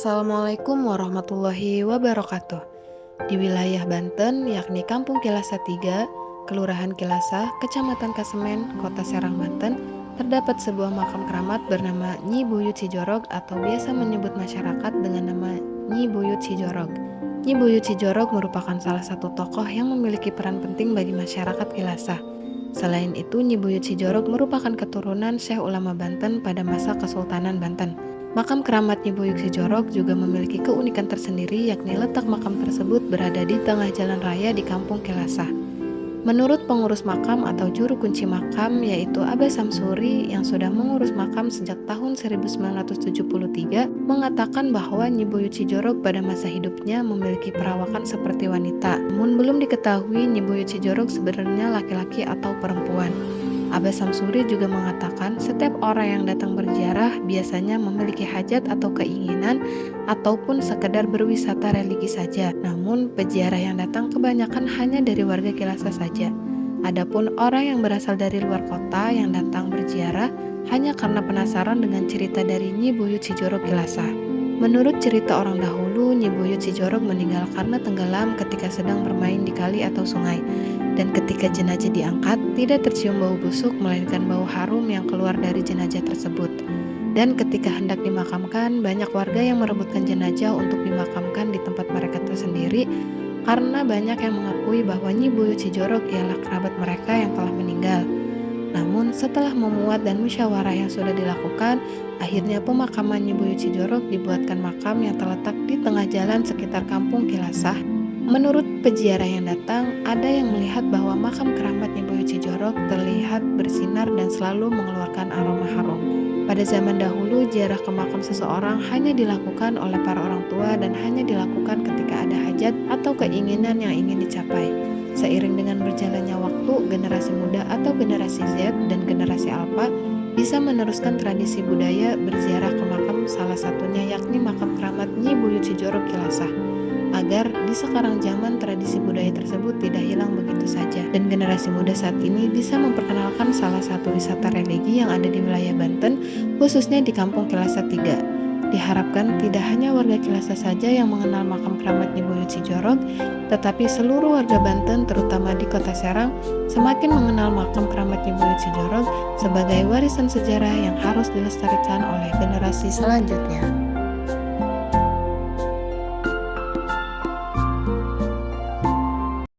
Assalamualaikum warahmatullahi wabarakatuh. Di wilayah Banten, yakni Kampung Kilasa 3, Kelurahan Kilasa, Kecamatan Kasemen, Kota Serang, Banten, terdapat sebuah makam keramat bernama Nyi Buyut Sijorog atau biasa menyebut masyarakat dengan nama Nyi Buyut Sijorog. Nyi Buyut Sijorog merupakan salah satu tokoh yang memiliki peran penting bagi masyarakat Kilasa. Selain itu, Nyi Buyut Sijorog merupakan keturunan Syekh Ulama Banten pada masa Kesultanan Banten. Makam keramat Nyi Buyut Sijorog juga memiliki keunikan tersendiri, yakni letak makam tersebut berada di tengah jalan raya di Kampung Kilasa. Menurut pengurus makam atau juru kunci makam yaitu Abah Samsuri yang sudah mengurus makam sejak tahun 1973, mengatakan bahwa Nyi Buyut Sijorog pada masa hidupnya memiliki perawakan seperti wanita. Namun belum diketahui Nyi Buyut Sijorog sebenarnya laki-laki atau perempuan. Abah Samsuri juga mengatakan setiap orang yang datang berziarah biasanya memiliki hajat atau keinginan ataupun sekedar berwisata religi saja. Namun peziarah yang datang kebanyakan hanya dari warga Kilasa saja. Adapun orang yang berasal dari luar kota yang datang berziarah hanya karena penasaran dengan cerita dari Nyi Buyut Sijorog Kilasa. Menurut cerita orang dahulu, Nyi Buyut Sijorog meninggal karena tenggelam ketika sedang bermain di kali atau sungai. Dan ketika jenazah diangkat, tidak tercium bau busuk melainkan bau harum yang keluar dari jenazah tersebut. Dan ketika hendak dimakamkan, banyak warga yang merebutkan jenazah untuk dimakamkan di tempat mereka tersendiri karena banyak yang mengakui bahwa Nyi Buyut Sijorog ialah kerabat mereka yang telah meninggal. Namun setelah memuat dan musyawarah yang sudah dilakukan, akhirnya pemakaman Nyi Buyut Sijorog dibuatkan makam yang terletak di tengah jalan sekitar Kampung Kilasa. Menurut peziarah yang datang, ada yang melihat bahwa makam keramat Nyi Buyut Sijorog terlihat bersinar dan selalu mengeluarkan aroma harum. Pada zaman dahulu, ziarah ke makam seseorang hanya dilakukan oleh para orang tua dan hanya dilakukan ketika ada hajat atau keinginan yang ingin dicapai. Seiring dengan berjalannya waktu, generasi muda atau generasi Z dan generasi Alpha bisa meneruskan tradisi budaya berziarah ke makam, salah satunya yakni makam keramat Nyi Buyut Sijorog Kilasa, agar di sekarang zaman tradisi budaya tersebut tidak hilang begitu saja dan generasi muda saat ini bisa memperkenalkan salah satu wisata religi yang ada di wilayah Banten, khususnya di Kampung Kilasa 3. Diharapkan tidak hanya warga Kilasa saja yang mengenal makam keramat Nyi Buyut Sijorog, tetapi seluruh warga Banten terutama di Kota Serang semakin mengenal makam keramat Nyi Buyut Sijorog sebagai warisan sejarah yang harus dilestarikan oleh generasi selanjutnya.